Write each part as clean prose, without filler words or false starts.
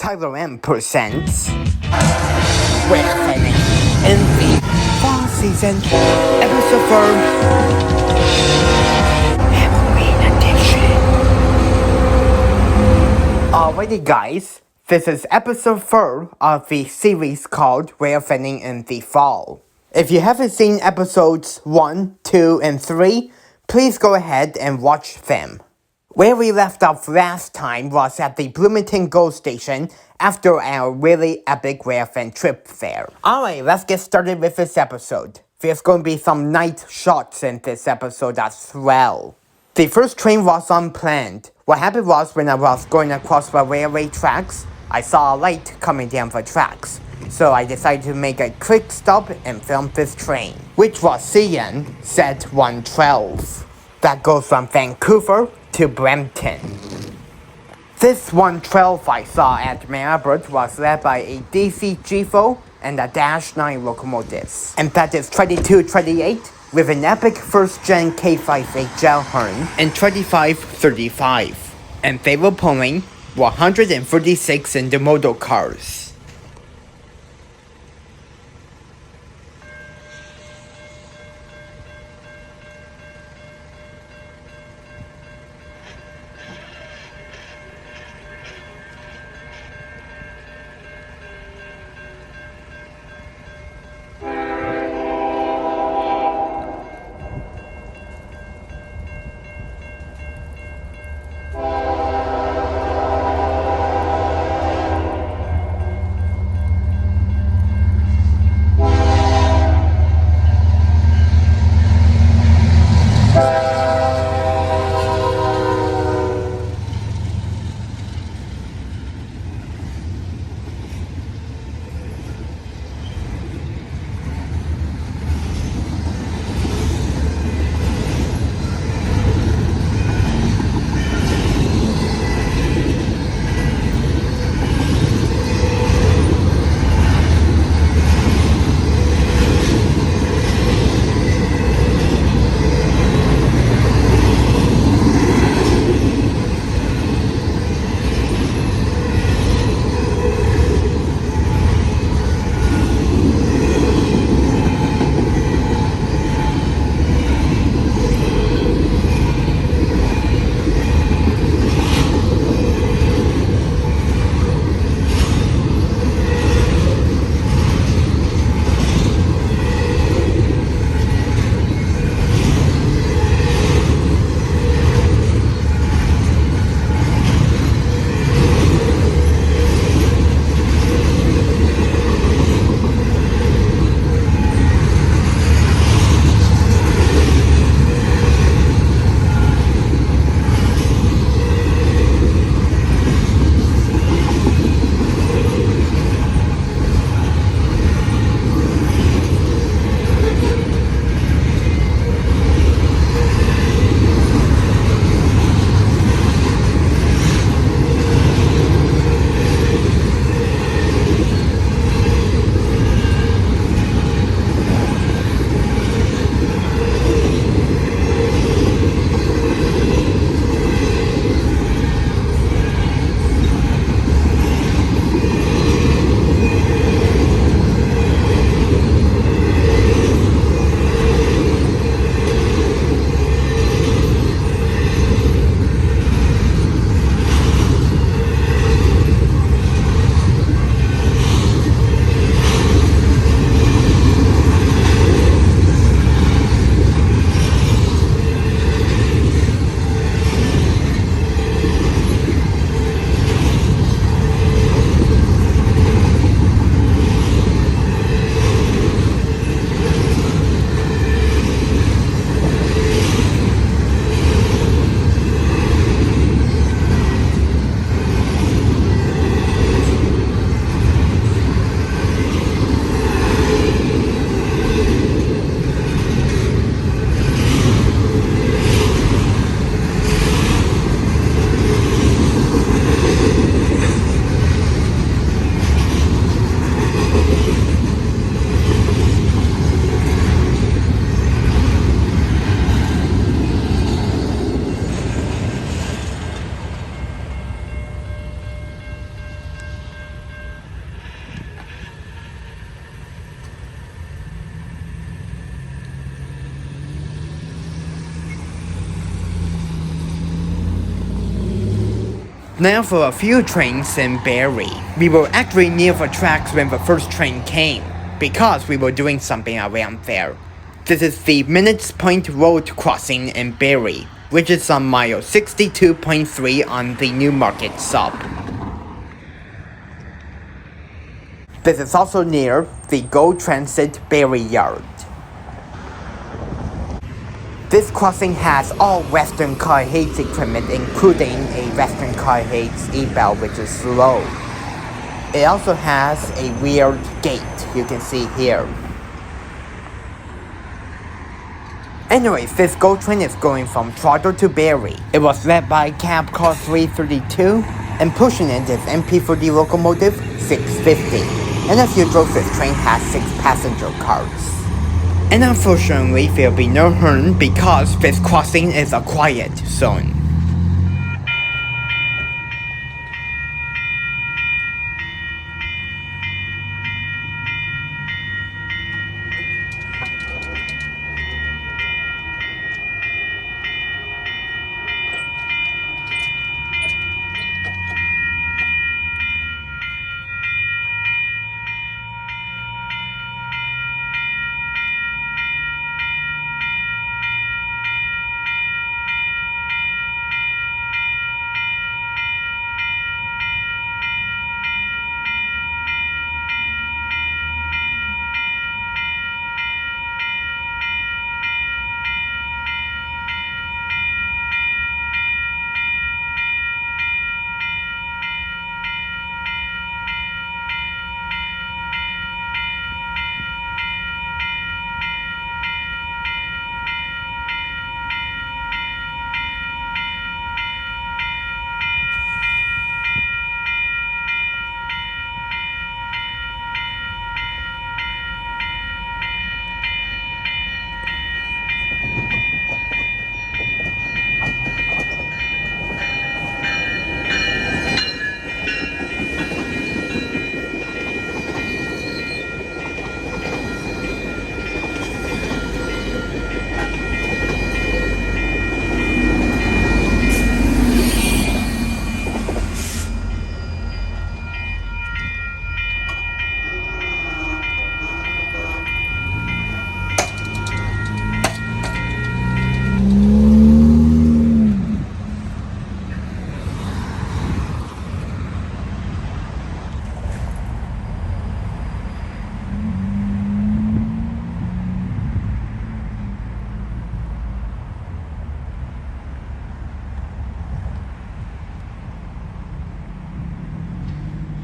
Tyler M presents Railfanning in the fall season, episode 4, Halloween edition. Alrighty guys, this is episode 4 of the series called Railfanning in the Fall. If you haven't seen episodes 1, 2, and 3, please go ahead and watch them. Where we left off last time was at the Bloomington GO station after our really epic Railfan trip there. Alright, let's get started with this episode. There's going to be some night shots in this episode as well. The first train was unplanned. What happened was when I was going across the railway tracks, I saw a light coming down the tracks. So I decided to make a quick stop and film this train, which was CN Z112. That goes from Vancouver to Brampton. This 112 I saw at Melbourne was led by a DC GEVO and a -9 locomotives. And that is 2228 with an epic first-gen K58 Gelhorn and 2535. And they were pulling 136 Intermodal cars. Now for a few trains in Barrie. We were actually near the tracks when the first train came, because we were doing something around there. This is the Minutes Point Road crossing in Barrie, which is on mile 62.3 on the Newmarket sub. This is also near the Go Transit Barrie Yard. This crossing has all Western car hates equipment, including a Western car hates e-bell, which is slow. It also has a weird gate you can see here. Anyways, this GO train is going from Toronto to Barrie. It was led by cab car 332, and pushing it is MP40 Locomotive 650. And as usual, this train has 6 passenger cars. And unfortunately, there'll be no horn because this crossing is a quiet zone.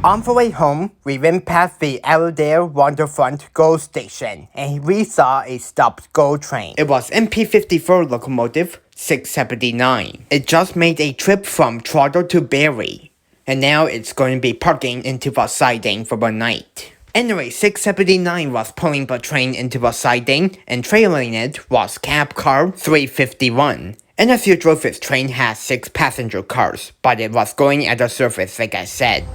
On the way home, we went past the Allandale Waterfront GO station, and we saw a stopped GO train. It was MP54 Locomotive 679. It just made a trip from Toronto to Barrie, and now it's going to be parking into the siding for the night. Anyway, 679 was pulling the train into the siding, and trailing it was cab car 351. And as usual, this train has 6 passenger cars, but it was going at a surface like I said.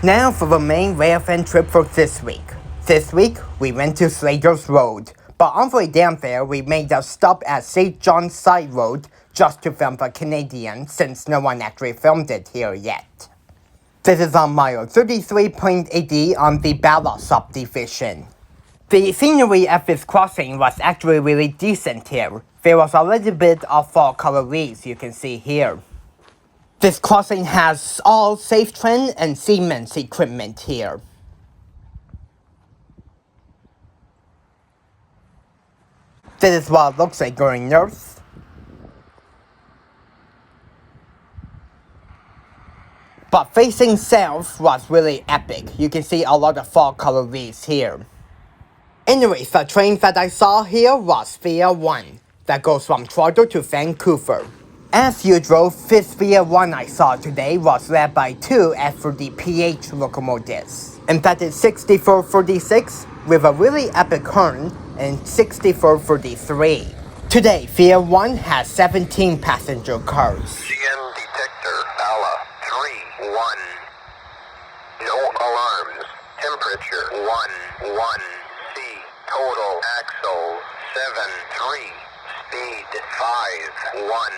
Now for the main Railfanning trip for this week. This week, we went to Slaters Road, but on the way down there, we made a stop at St. John's Side Road just to film the Canadian since no one actually filmed it here yet. This is on mile 33.80 on the Barrie subdivision. The scenery at this crossing was actually really decent here. There was a little bit of fall color leaves you can see here. This crossing has all safe-train and Siemens equipment here. This is what it looks like going north. But facing south was really epic. You can see a lot of fall color leaves here. Anyways, the train that I saw here was Via 1 that goes from Toronto to Vancouver. As usual, this Via 1 I saw today was led by two F40PH locomotives. And that is 6446 with a really epic horn and 6443. Today, Via 1 has 17 passenger cars. Defect Detector, Alla, 3-1. No alarms. Temperature, 1-1. C. Total axle, 7-3. Speed, 5-1.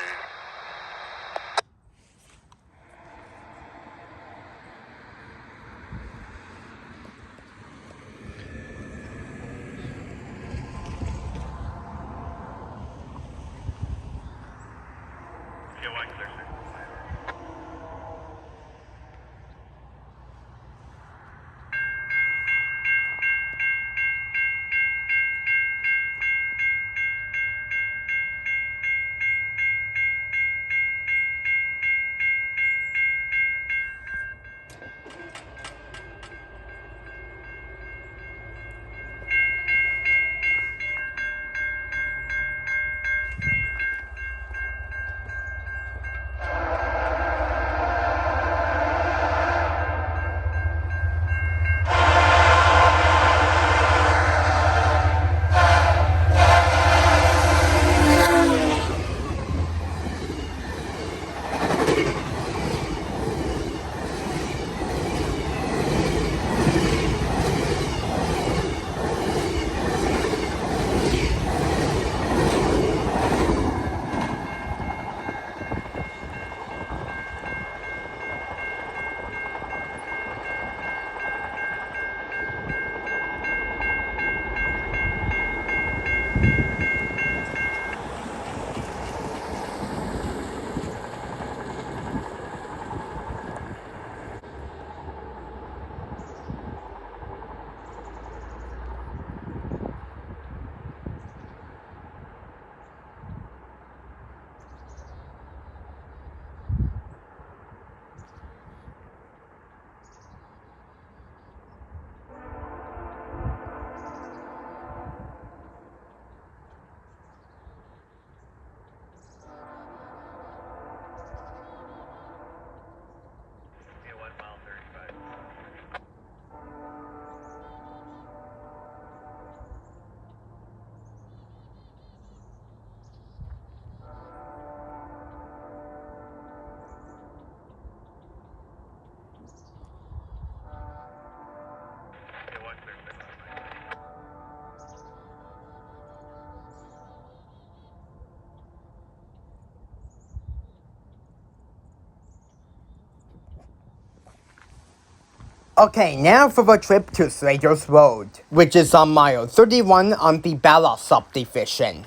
Okay, now for the trip to Slaters Road, which is on mile 31 on the Barrie subdivision.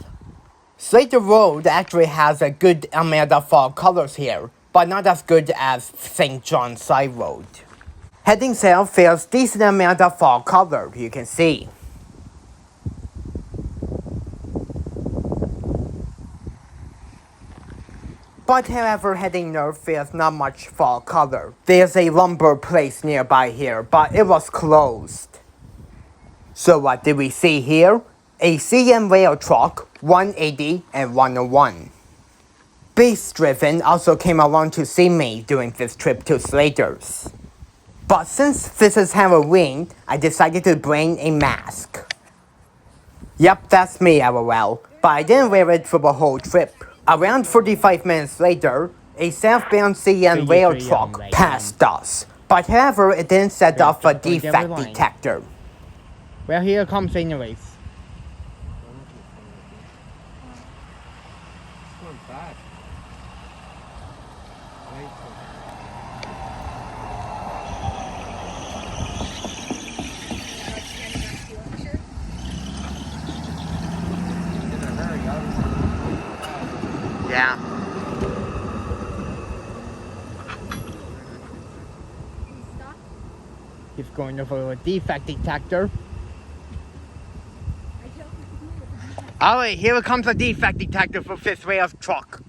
Slater Road actually has a good amount of fall colors here, but not as good as St. John's Side Road. Heading south, there's decent amount of fall color you can see. But however, heading north, there's not much fall color. There's a lumber place nearby here, but it was closed. So what did we see here? A CN rail truck, 180 and 101. Base Driven also came along to see me during this trip to Slaters. But since this is Halloween, I decided to bring a mask. Yep, that's me, LOL, but I didn't wear it for the whole trip. Around 45 minutes later, a southbound CN rail truck passed us. But however, it didn't set off a defect detector. Well, here comes anyways. going over a defect detector. Alright, here comes a defect detector for fifth rail's truck.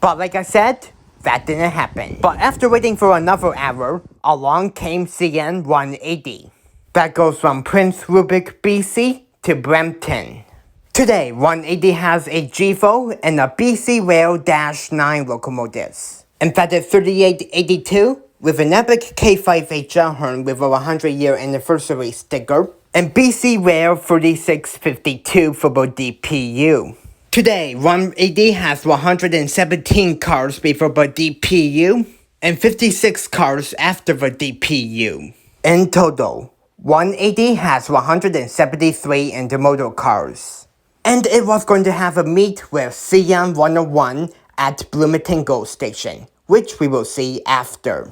But like I said, that didn't happen. But after waiting for another hour, along came CN 180. That goes from Prince Rupert, BC to Brampton. Today, 180 has a GEVO and a BCRail-9 locomotives. In fact, it's 3882 with an epic K5H horn with a 100-year anniversary sticker, and BCRail 3652 for both DPU. Today, 180 has 117 cars before the DPU and 56 cars after the DPU. In total, 180 has 173 intermodal cars. And it was going to have a meet with CN 101 at Bloomington Gold Station, which we will see after.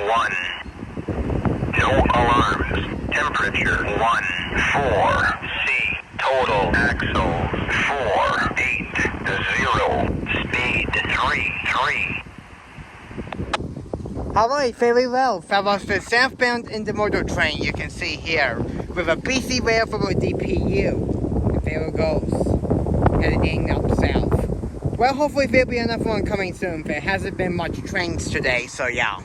1. No alarms. Temperature 1. 4. C. Total axle 4. 8. 0. Speed 3. 3. Alright, very well. That was the southbound intermodal train you can see here, with a BCRail for a DPU. And there it goes, heading up south. Well, hopefully there'll be another one coming soon. There hasn't been much trains today, so yeah.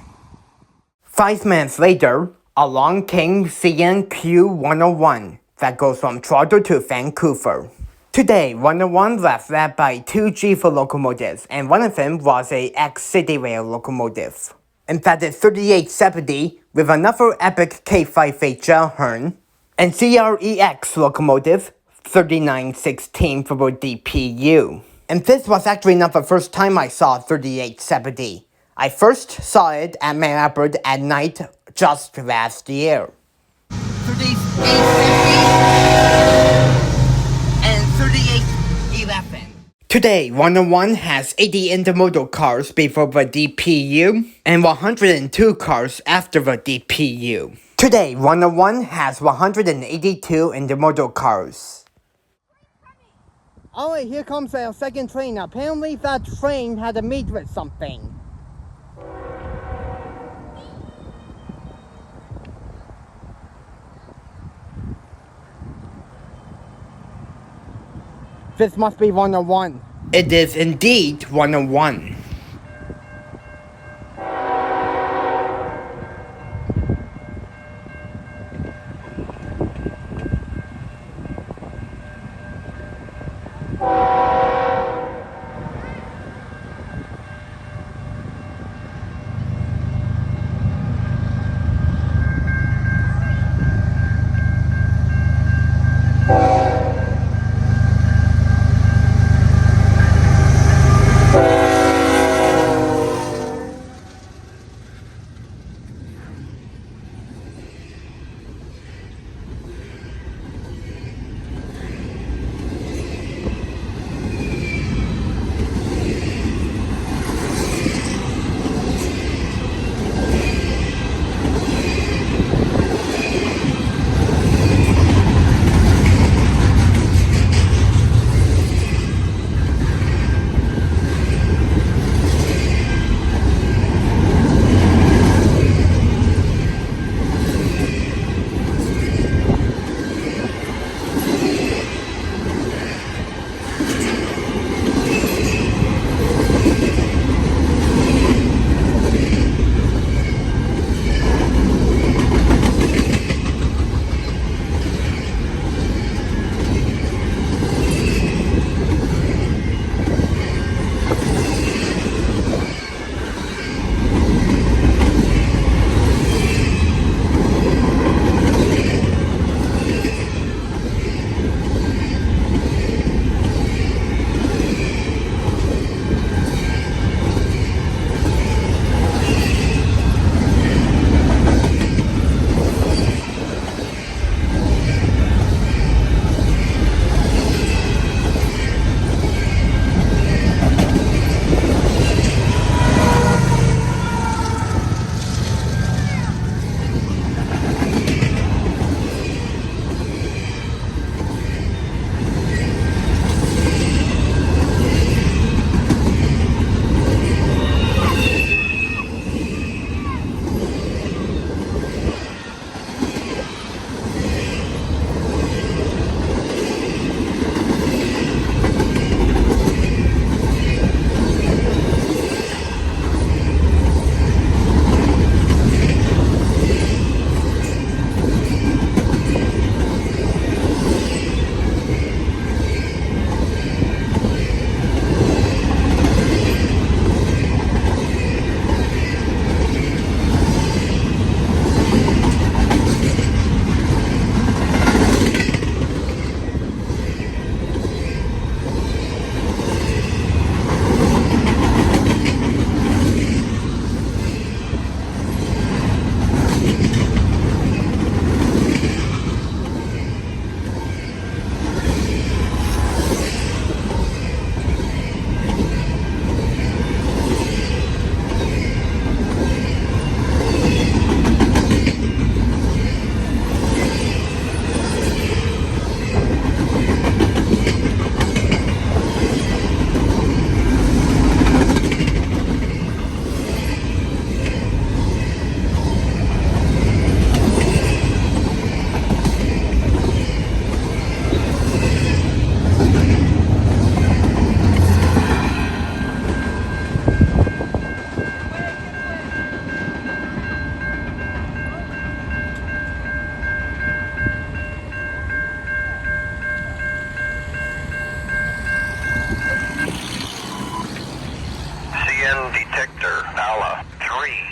5 minutes later, along came CNQ 101 that goes from Toronto to Vancouver. Today, 101 was led by 2 GEVO locomotives, and one of them was a ex-City Rail locomotive. In fact, it's 3870 with another epic K5 gel horn, and CREX locomotive 3916 for DPU. And this was actually not the first time I saw 3870. I first saw it at Mount Albert at night just last year. 3870 and 3811. Today, 101 has 80 intermodal cars before the DPU and 102 cars after the DPU. Today, 101 has 182 intermodal cars. Alright, here comes our second train. Apparently that train had to meet with something. This must be 101. It is indeed 101.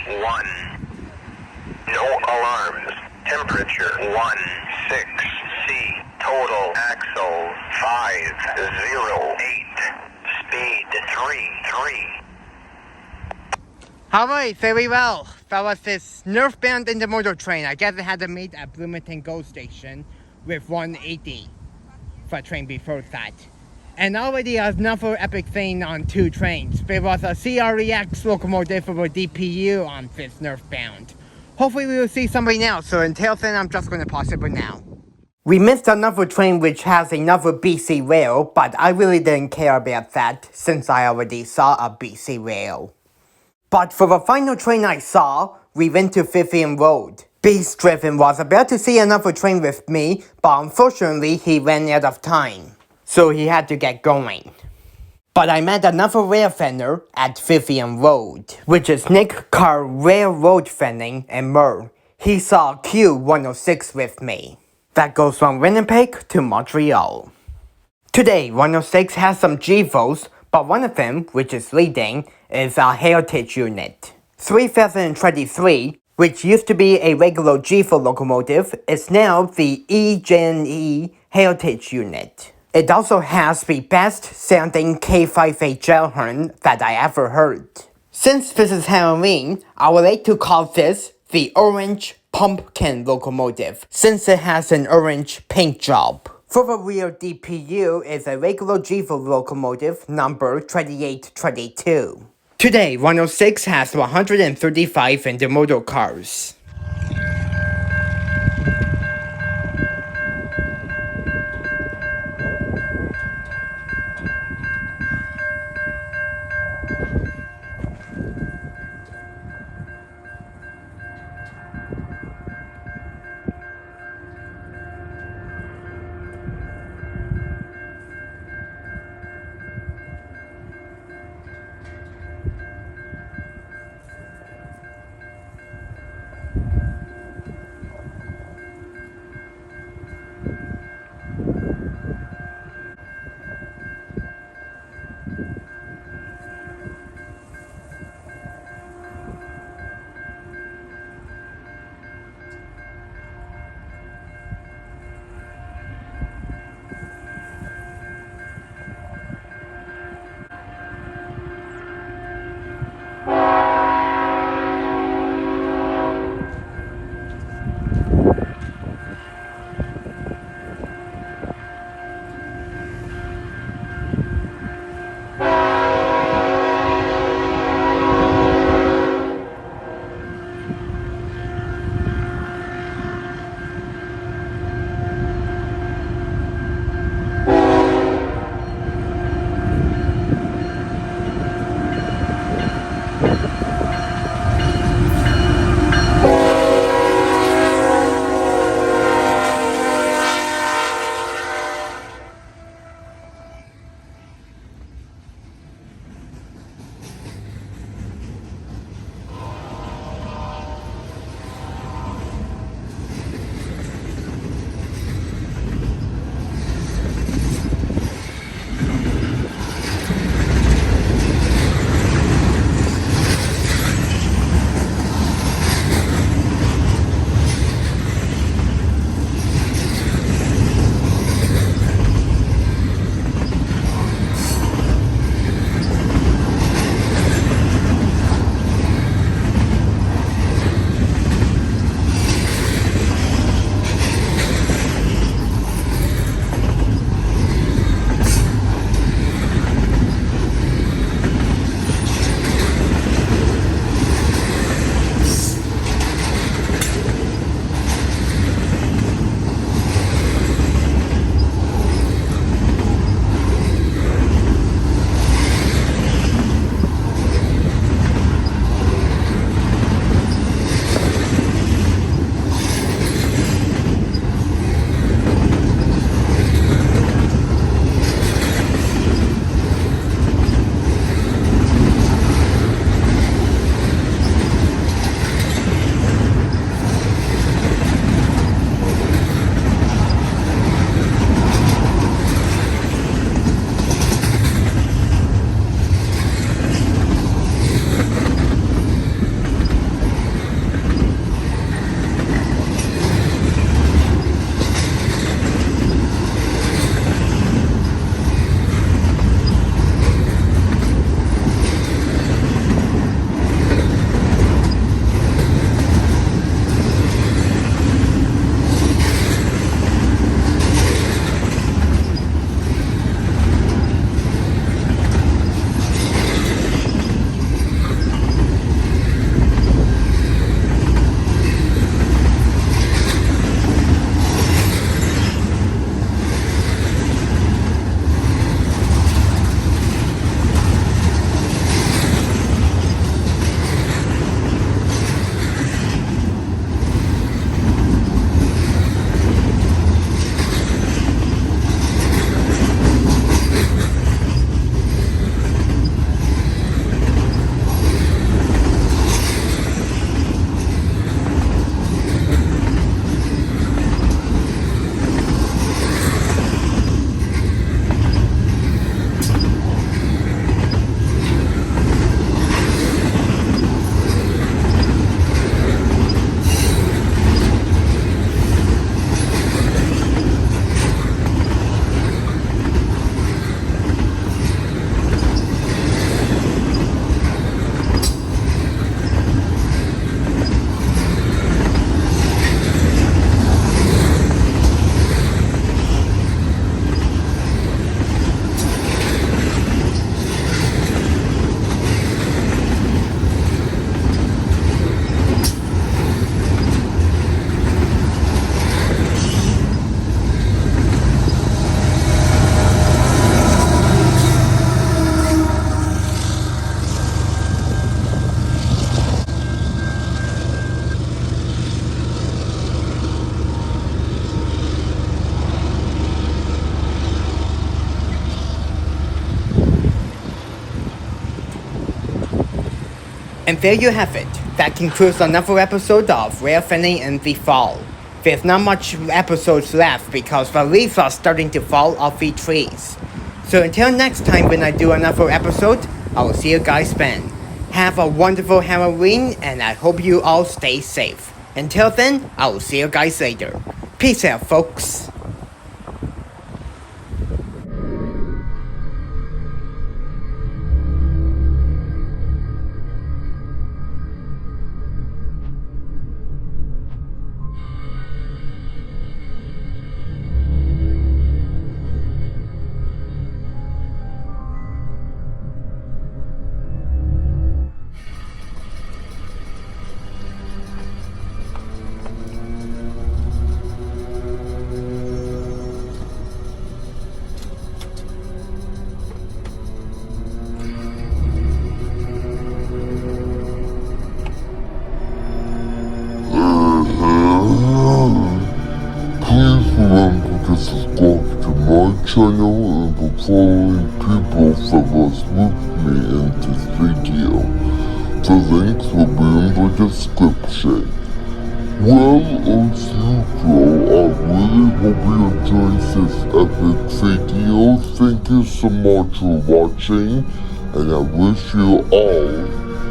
1. No alarms. Temperature 16C. Total axle 508. Speed 33. Alright, very well. That was this northbound intermodal train. I guess it had to meet at Bloomington GO station with 180 for a train before that. And already another epic thing on two trains. There was a CREX locomotive with a DPU on this northbound. Hopefully we will see somebody else, so until then I'm just going to pause it for now. We missed another train which has another BCRail, but I really didn't care about that since I already saw a BCRail. But for the final train I saw, we went to Vivan Road. Beast Driven was about to see another train with me, but unfortunately he ran out of time, so he had to get going. But I met another railfanner at Vivan Road, which is Nick Carr Railroad Fanning and Murr. He saw Q106 with me. That goes from Winnipeg to Montreal. Today, 106 has some GEVOs, but one of them, which is leading, is a heritage unit. 3023, which used to be a regular GEVO locomotive, is now the EJ&E heritage unit. It also has the best sounding K5A gel horn that I ever heard. Since this is Halloween, I would like to call this the Orange Pumpkin Locomotive, since it has an orange paint job. For the rear DPU is a regular GEVO locomotive number 2822. Today, 106 has 135 intermodal cars. And there you have it. That concludes another episode of Railfanning in the fall. There's not much episodes left because the leaves are starting to fall off the trees. So until next time when I do another episode, I will see you guys then. Have a wonderful Halloween and I hope you all stay safe. Until then, I will see you guys later. Peace out, folks. Please remember to subscribe to my channel and the following people that was with me in this video. The links will be in the description. Well, as usual, I really hope you enjoyed this epic video. Thank you so much for watching, and I wish you all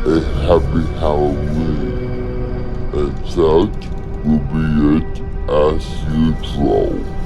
a happy Halloween. And that will be it as usual.